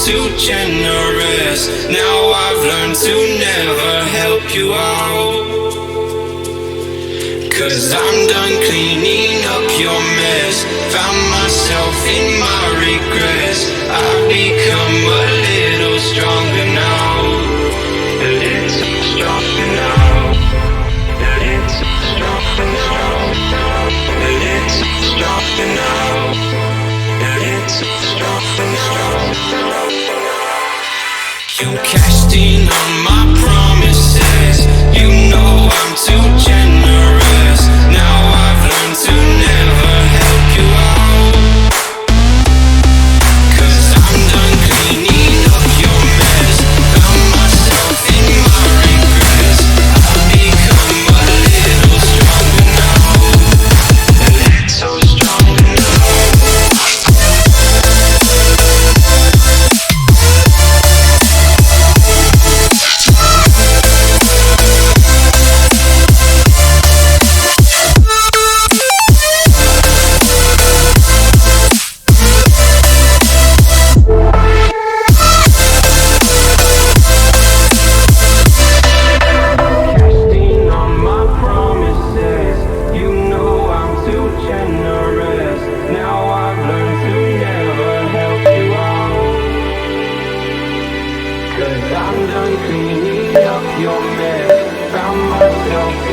too generous. Now I've learned to never help you out. 'Cause I'm done cleaning up your mess. Found myself in my regrets. I've become a little stronger now. A little stronger now. A little stronger now. A little stronger now. A little stronger now. You cashed in on my promises. You know I'm too generous. Now I've learned to never help you out. 'Cause I'm done cleaning up your mess. Found myself in my regrets. I've become a little stronger now. A little stronger now. I'm done cleaning up your mess. Found myself